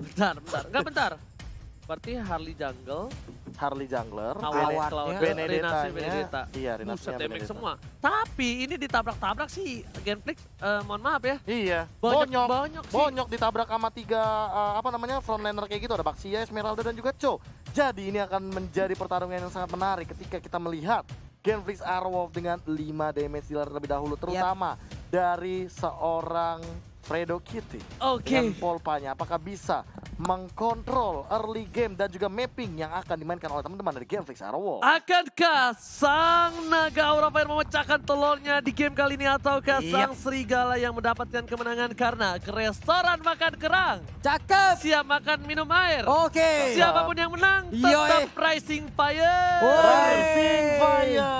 Bentar. Enggak bentar. Berarti Harley Jungle, Harley Jungler, Cloud, Benedetta. Iya, Buset, Rinasnya damage Benedetta. semua. Tapi ini ditabrak-tabrak sih Genflix, mohon maaf ya. Iya, Banyak sih. Bonyok ditabrak sama tiga frontliner kayak gitu, ada Baxia, Esmeralda dan juga Cho. Jadi ini akan menjadi pertarungan yang sangat menarik ketika kita melihat Genflix Airwolf dengan 5 damage dealer terlebih dahulu, terutama dari seorang Fredo Kitty. Dengan polpanya, apakah bisa mengkontrol early game dan juga mapping yang akan dimainkan oleh teman-teman dari Genflix Airwolf? Akankah sang naga Aura Fire memecahkan telurnya di game kali ini ataukah sang serigala yang mendapatkan kemenangan karena ke restoran makan kerang? Cakep. Siap makan minum air. Oke. Siapapun yang menang tetap Rising Fire. Rising Fire.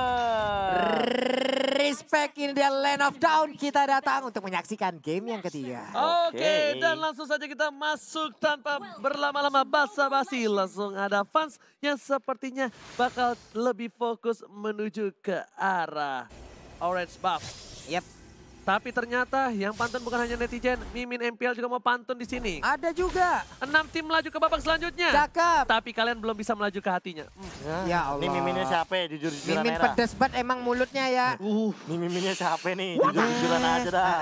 Respect, ini dia Land of Dawn. Kita datang untuk menyaksikan game yang ketiga. Oke, dan langsung saja kita masuk tanpa berlama-lama basa-basi. Langsung ada fans yang sepertinya bakal lebih fokus menuju ke arah Orange Buff. Yep. Tapi ternyata yang pantun bukan hanya netizen, Mimin MPL juga mau pantun di sini. Ada juga. 6 tim melaju ke babak selanjutnya. Cakep. Tapi kalian belum bisa melaju ke hatinya. Ya Allah. Ini miminnya siapa ya, jujur-jujuran Mimin Era? pedes banget emang mulutnya ya. Ini miminnya siapa nih, jujur-jujuran aja dah.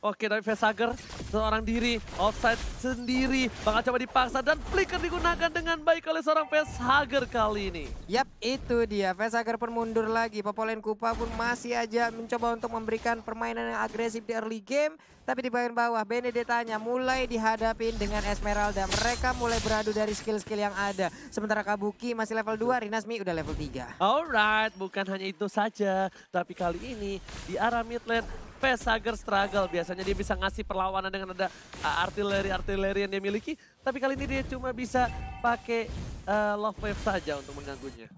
Oke, tapi Vesager seorang diri, outside sendiri, bakal coba dipaksa dan flicker digunakan dengan baik oleh seorang Vesager kali ini. Yap, itu dia. Vesager pun mundur lagi. Popolen Kupa pun masih aja mencoba untuk memberikan permainan yang agresif di early game. Tapi di bagian bawah, Benedettanya mulai dihadapin dengan Esmeralda. Mereka mulai beradu dari skill-skill yang ada. Sementara Kabuki masih level 2, Rinasmi udah level 3. Alright, bukan hanya itu saja. Tapi kali ini di arah mid lane, Vesager struggle. Biasanya dia bisa ngasih perlawanan dengan ada artileri yang dia miliki. Tapi kali ini dia cuma bisa pakai love wave saja untuk mengganggunya.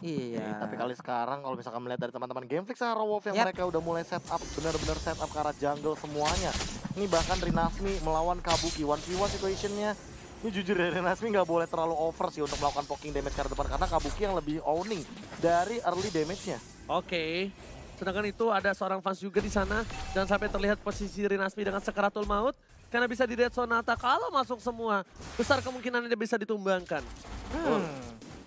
Iya. Tapi kali sekarang kalau misalkan melihat dari teman-teman Genflix Airwolf yang mereka udah mulai setup, benar-benar setup ke arah jungle semuanya. Ini bahkan Rinasmi melawan Kabuki, 1v1 situationnya. Ini jujur ya, Rinasmi nggak boleh terlalu over sih untuk melakukan poking damage ke arah depan. Karena Kabuki yang lebih owning dari early damage-nya. Oke. Sedangkan itu ada seorang fans juga di sana. Jangan sampai terlihat posisi Rinasmi dengan sekaratul maut. Karena bisa di Red Sonata, kalau masuk semua, besar kemungkinan dia bisa ditumbangkan.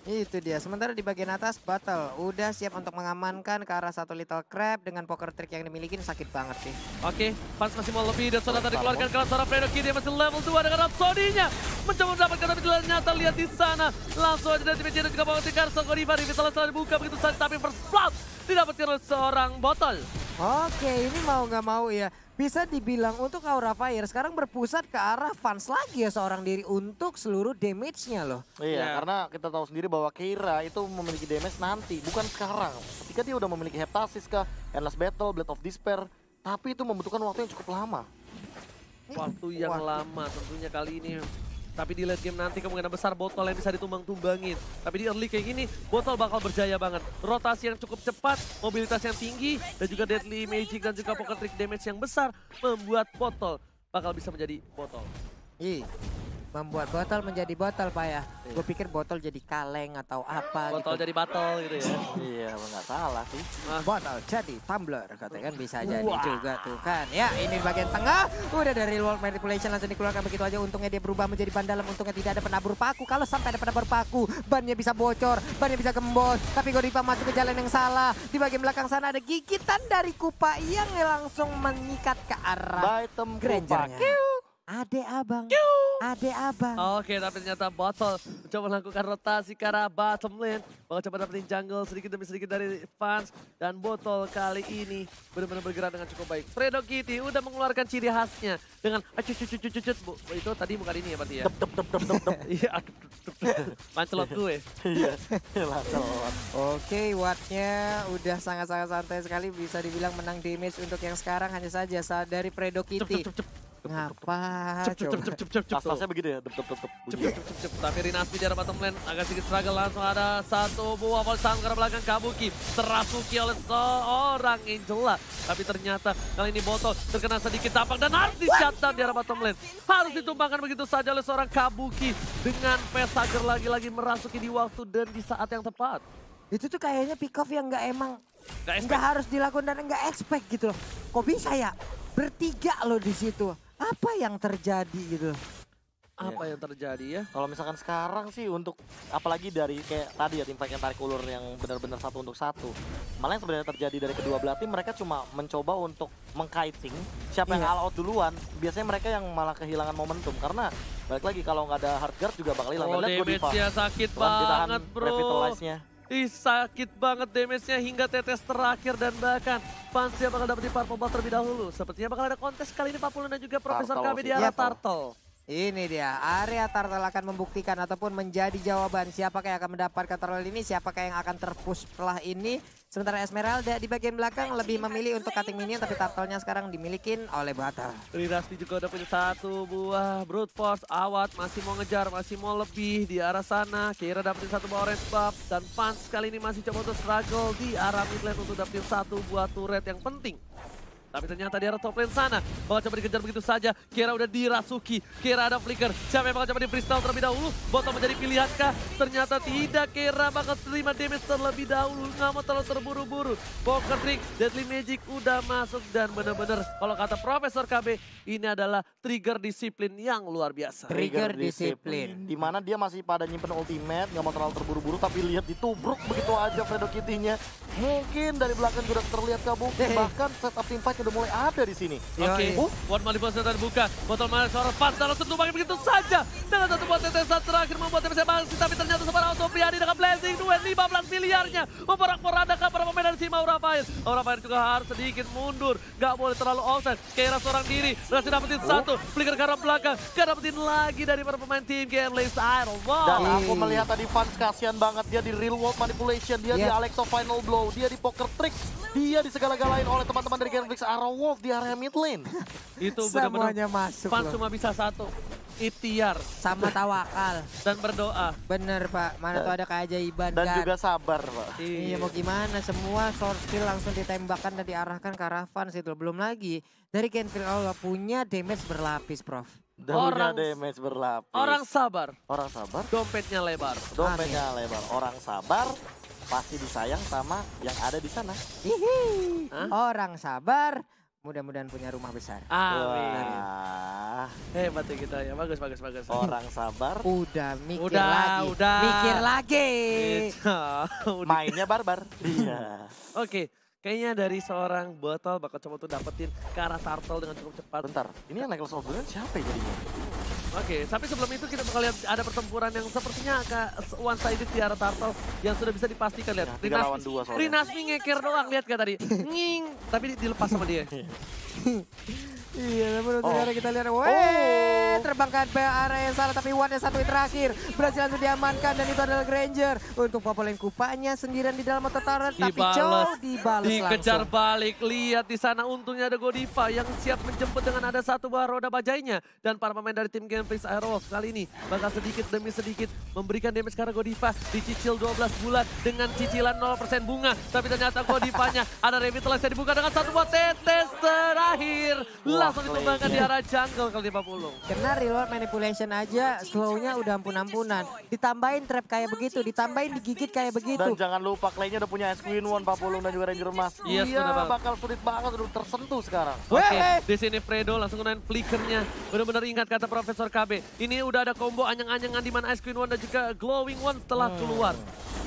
Itu dia. Sementara di bagian atas, Battle udah siap untuk mengamankan ke arah satu Little Crab dengan poker trick yang dimiliki. Sakit banget sih. Oke, fans masih mau lebih dan Sonata dikeluarkan ke seorang Fredo Kitty yang masih level 2 dengan Rhapsody-nya. Mencoba mendapatkan tapi ternyata lihat di sana. Langsung aja dari Timnya juga bawa tikar. Sokoriba Revital setelah dibuka begitu saja tapi first blood didapatkan oleh seorang botol. Oke, ini mau nggak mau ya. Bisa dibilang untuk Aura Fire sekarang berpusat ke arah fans lagi ya seorang diri untuk seluruh damage-nya loh. Iya, karena kita tahu sendiri bahwa Keira itu memiliki damage nanti, bukan sekarang. Ketika dia udah memiliki Heptasis kah, Endless Battle, Blade of Despair, tapi itu membutuhkan waktu yang cukup lama. Waktu yang lama tentunya kali ini. Tapi di late game nanti kemungkinan besar botol yang bisa ditumbang-tumbangin. Tapi di early kayak gini, botol bakal berjaya banget. Rotasi yang cukup cepat, mobilitas yang tinggi, dan juga deadly magic dan juga poker trick damage yang besar membuat botol bakal bisa menjadi botol. Membuat botol menjadi botol Pak ya. Gue pikir botol jadi kaleng atau apa botol gitu. jadi botol gitu ya. Iya, nggak salah sih. Botol jadi tumbler katanya kan bisa jadi juga tuh kan. Ya ini bagian tengah udah dari world manipulation langsung dikeluarkan begitu aja. Untungnya dia berubah menjadi ban dalam. Untungnya tidak ada penabur paku. Kalau sampai ada penabur paku, bannya bisa bocor, bannya bisa gembos. Tapi Godiva masuk ke jalan yang salah. Di bagian belakang sana ada gigitan dari Kupa yang langsung mengikat ke arah Grangernya. Ade abang. Oke, tapi ternyata botol mencoba melakukan rotasi ke arah bottom lane. Bakal coba dapetin jungle sedikit demi sedikit dari fans. Dan botol kali ini benar-benar bergerak dengan cukup baik. Fredo Kitty udah mengeluarkan ciri khasnya dengan cucut. Itu tadi bukan ini ya berarti ya? Iya, mancelot gue. Iya, lancelot. Oke, wattnya udah sangat-sangat santai sekali. Bisa dibilang menang damage untuk yang sekarang hanya saja dari Fredo Kitty. Ngapa? Tas-tasnya begitu ya, Cep. Tapi Rinasmi di arah bottom lane agak sedikit struggle. Langsung ada satu buah volley ke arah belakang Kabuki. Terasuki oleh seorang Angela. Tapi ternyata kali ini botol terkena sedikit tapak dan harus di-shutdown di arah bottom lane. Harus ditumbangkan begitu saja oleh seorang Kabuki. Dengan Vesager lagi-lagi merasuki di waktu dan di saat yang tepat. Itu tuh kayaknya pick off yang nggak harus dilakukan dan nggak expect gitu loh. Kok bisa ya? Bertiga loh di situ. Apa yang terjadi gitu? Apa yang terjadi ya? Kalau misalkan sekarang sih untuk apalagi dari kayak tadi ya tim fight yang tarik ulur yang benar-benar 1 untuk 1. Malah yang sebenarnya terjadi dari kedua belah tim mereka cuma mencoba untuk mengkiting siapa yang all out duluan. Biasanya mereka yang malah kehilangan momentum karena balik lagi kalau nggak ada hard guard juga bakal hilang. Oh, damage-nya sakit banget bro. Revitalize-nya. Sakit banget damage-nya hingga tetes terakhir dan bahkan fansnya bakal dapetin Purple Buff terlebih dahulu. Sepertinya bakal ada kontes kali ini Papulun dan juga Profesor KB di arah Turtle. Ini dia, area Turtle akan membuktikan ataupun menjadi jawaban siapakah yang akan mendapatkan Turtle ini, siapakah yang akan terpush setelah ini. Sementara Esmeralda di bagian belakang lebih memilih untuk cutting minion, tapi Turtle-nya sekarang dimilikin oleh Battle. Rinasmi juga udah punya 1 buah Brute Force, Awat masih mau ngejar, masih mau lebih di arah sana. Kira dapetin 1 buah orange buff, dan Fans kali ini masih coba untuk struggle di arah mid lane untuk dapetin 1 buah turret yang penting. Tapi ternyata di arah top lane sana bakal coba dikejar begitu saja. Kira udah dirasuki, Kira ada flicker. Siapa yang bakal coba di freestyle terlebih dahulu? Botol menjadi pilihankah? Ternyata tidak, Kira bakal terima damage terlebih dahulu. Nggak mau terlalu terburu-buru. Poker Trick, Deadly Magic udah masuk dan bener-bener kalau kata Profesor KB ini adalah trigger disiplin yang luar biasa. Trigger disiplin. Dimana dia masih pada nyimpen ultimate, nggak mau terlalu terburu-buru tapi lihat ditubruk begitu aja Fredo Kitty-nya. Mungkin dari belakang sudah terlihat Kabuki, bahkan setup tim fight udah mulai ada di sini. Oke, One Malifaux sudah dibuka. Botol mana seorang Fans dalam sentuh bagi begitu saja. Dengan 1 buah tetesan terakhir membuat TPC bangsi. Tapi ternyata seorang Auto Priadi dengan blazing duet 15 miliarnya. Memporak-porandakan para pemain dari tim Aura Fire. Aura Fire juga harus sedikit mundur. Gak boleh terlalu offside. Kira seorang diri. Berhasil dapetin 1. Flicker ke arah belakang. Gak dapetin lagi dari para pemain tim Gameless Iron. Dan aku melihat tadi Fans kasihan banget. Dia di real world manipulation. Dia di Alecto final blow. Dia di poker trick. Dia disegala-galain oleh teman-teman dari Genflix Arrowwolf di area mid lane. Itu semuanya benar-benar masuk. Fans cuma bisa 1. Ikhtiar Sama tawakal. dan berdoa. Bener Pak, mana tuh ada keajaiban Dan kan. juga sabar Pak. Iya mau gimana, semua source skill langsung ditembakkan dan diarahkan ke arah Fans itu. Belum lagi dari Genflix Arrowwolf punya damage berlapis Prof. Daunnya damage berlapis. Orang sabar, Orang sabar, dompetnya lebar. dompetnya lebar. Orang sabar pasti disayang sama yang ada di sana. Hihi. Hah? Orang sabar, mudah-mudahan punya rumah besar. Amin. Wah, Hebat ya kita ya. Bagus, bagus, bagus. orang sabar, Udah mikir Udah, lagi. udah. Mikir lagi. Udah. mainnya barbar. Iya. Oke, kayaknya dari seorang botol bakal coba tuh dapetin ke arah Turtle dengan cukup cepat. Bentar, ini yang Necklace of Brilliance siapa ya jadinya? Oke, tapi sebelum itu kita bakal lihat ada pertempuran yang sepertinya agak one sided di arah Turtle yang sudah bisa dipastikan. Lihat, Ya, 3 lawan 2 soalnya. Rinasmi ngeker doang, lihat gak tadi? Nging, tapi dilepas sama dia. Iya, namun untuk sekarang kita lihat, terbangkan ke area yang salah, tapi one yang satu yang terakhir berhasil langsung diamankan dan itu adalah Granger. Untuk Popolin Kupanya sendirian di dalam otot tapi Chow dibalas dikejar langsung. balik. Lihat di sana untungnya ada Godiva yang siap menjemput dengan ada 1 buah roda bajainya. Dan para pemain dari tim Genflix Aerowolf kali ini bakal sedikit demi sedikit memberikan damage ke arah Godiva. Dicicil 12 bulan dengan cicilan 0% bunga. Tapi ternyata Godivanya ada revitalize yang dibuka dengan 1 buah tetes terakhir. Langsung ditumbangkan di arah jungle kali 50. Karena reload manipulation aja slow-nya udah ampun-ampunan. Ditambahin trap kayak begitu, ditambahin digigit kayak begitu. Dan jangan lupa Clay-nya udah punya Queen One, Papulung dan juga Ranger Emas. Yes, Iya, benar banget. bakal sulit banget udah tersentuh sekarang. Oke, di sini Fredo langsung gunain flickernya. Benar-benar ingat kata Profesor KB. Ini udah ada combo anyang-anyangan di mana Ice Queen One dan juga Glowing One setelah keluar.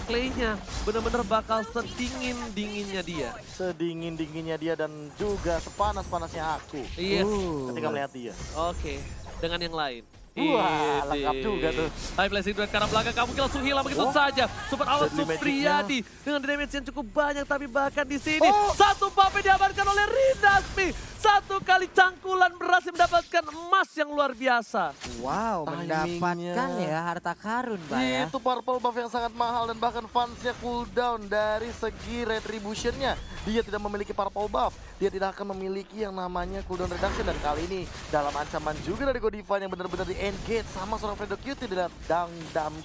Clay-nya benar-benar bakal sedingin-dinginnya dia. Sedingin-dinginnya dia dan juga sepanas-panasnya aku. Yes. Ketika melihat dia. Oke, dengan yang lain. Wah, lengkap juga tuh. High flashing duet karena belakang kamu langsung hilang begitu saja. Super Awat Deadly Supriyadi dengan damage yang cukup banyak, tapi bahkan di sini 1 buff yang diamankan oleh Rinasmi. 1 kali cangkulan berhasil mendapatkan emas yang luar biasa. Wow, Timingnya. mendapatkan ya harta karun, Pak ya. Itu purple buff yang sangat mahal dan bahkan fansnya cooldown dari segi retributionnya. Dia tidak memiliki purple buff. Dia tidak akan memiliki yang namanya cooldown reduction. Dan kali ini dalam ancaman juga dari Godiva yang benar-benar di-engage sama seorang Fredo Cutie dengan Dam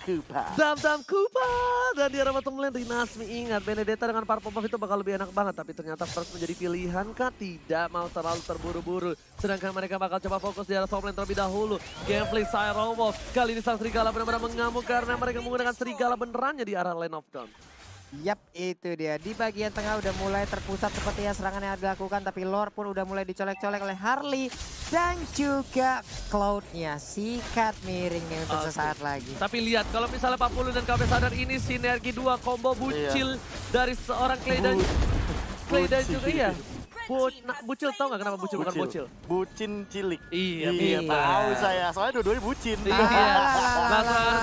Kupa. Dam Kupa dan di arah bottom lane Rinasmi ingat Benedetta dengan purple buff itu bakal lebih enak banget, tapi ternyata first menjadi pilihan kan tidak mau terlalu terburu-buru. Sedangkan mereka bakal coba fokus di arah top lane terlebih dahulu. Gameplay Aerowolf kali ini sang serigala benar-benar mengamuk karena mereka menggunakan serigala benerannya di arah Lane of Dawn. Yap, itu dia. Di bagian tengah udah mulai terpusat seperti yang serangan yang dilakukan. Tapi Lord pun udah mulai dicolek-colek oleh Harley. Dan juga Cloud-nya. Sikat miringnya untuk sesaat lagi. Tapi lihat, kalau misalnya Pak Pulu dan KB Sadar ini sinergi dua combo bucil dari seorang Clay dan juga iya. Bucil tau gak kenapa bucil bukan bocil? Bucin cilik. Iya, tahu saya. Soalnya dua-duanya bucin. Iya.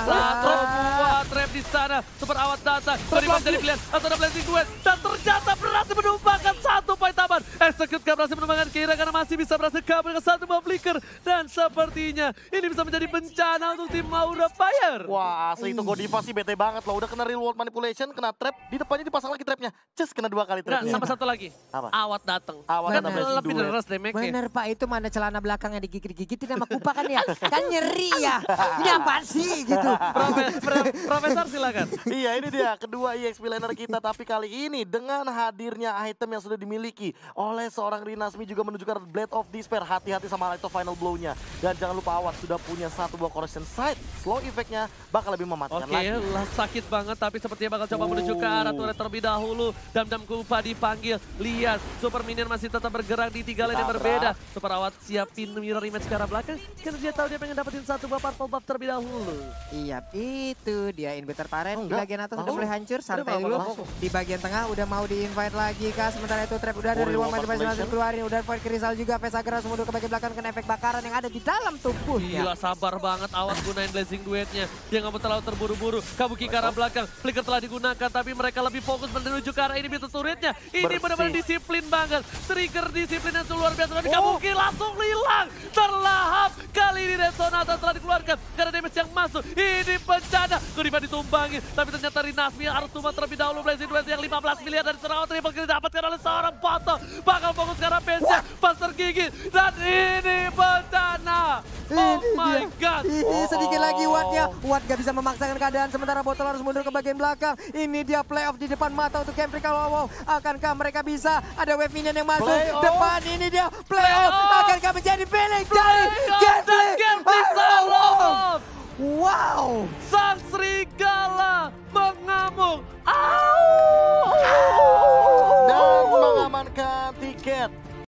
Satu buah trap di sana. Super Awat datang. Beriman jadi pilihan. Atau ada blessing duet. Dan ternyata berhasil menumbangkan 1 poin tambahan. Execute gak berhasil menumbangkan Kira karena masih bisa berhasil kabur dengan 1 buah flicker. Dan sepertinya ini bisa menjadi bencana untuk tim Aura Fire. Wah, asli itu Godiva sih bete banget loh. Udah kena real world manipulation, kena trap. Di depannya dipasang lagi trapnya. Just kena 2 kali Nah, trapnya. sama satu lagi. Apa? Awat datang. Awat Dan ada blessing lebih duet. deras damage-nya. Bener Pak, itu mana celana belakangnya digigit-gigitin sama Kupa kan ya? Kan nyeri ya. Ini apaan sih gitu. Profesor silakan. Iya, ini dia kedua EXP laner kita. Tapi kali ini dengan hadirnya item yang sudah dimiliki oleh seorang Rinasmi juga menunjukkan Blade of Despair. Hati-hati sama Light of Final Blow-nya. Dan jangan lupa Awat sudah punya 1 buah correction sight. Slow effect-nya bakal lebih mematikan lagi. Sakit banget tapi sepertinya bakal coba menuju ke arah turret terlebih dahulu. Dam-Dam Kupa dipanggil. Lihat, Super Minion masih tetap bergerak di 3 lane yang berbeda. Super Awat siapin mirror image ke arah belakang. Karena dia tahu dia pengen dapetin 1 buah purple buff terlebih dahulu. Iya, itu dia inverter turret. Di enggak. bagian atas udah mulai hancur, santai Udah, dulu. langsung. Di bagian tengah udah mau di-invite lagi kah. Sementara itu trap udah dari ruang masing-masing keluarin. Udah point Crystal juga. Pesageras mundur ke bagian belakang kena efek bakaran yang ada di dalam tubuhnya. Gila, sabar banget Awat gunain blessing duetnya. Dia nggak mau terlalu terburu-buru. Kabuki ke arah belakang. Flicker telah digunakan tapi mereka lebih fokus menuju ke arah ini pintu turretnya. Ini benar-benar disiplin banget. Trigger disiplin yang luar biasa dari Kabuki langsung hilang. Terlahap. Kali ini Red Sonata telah dikeluarkan karena damage yang masuk. Ini bencana. Godiva ditumbangin. Tapi ternyata Rinasmi harus tumbang terlebih dahulu. Blessing duet yang 15 miliar dari serangan triple kill didapatkan oleh seorang Pato. Bakal fokus ke arah bench-nya. Pas tergigit. Dan ini bencana. Oh my god. Ini sedikit lagi Wattnya. Watt gak bisa memaksakan keadaan. Sementara Botol harus mundur ke bagian belakang. Ini dia playoff di depan mata untuk Game Freak. Wow. Akankah mereka bisa? Ada wave minion yang masuk. Depan ini dia playoff. Akankah menjadi pilih dari Game Freak? Salah. Wow. Sang Serigala mengamuk.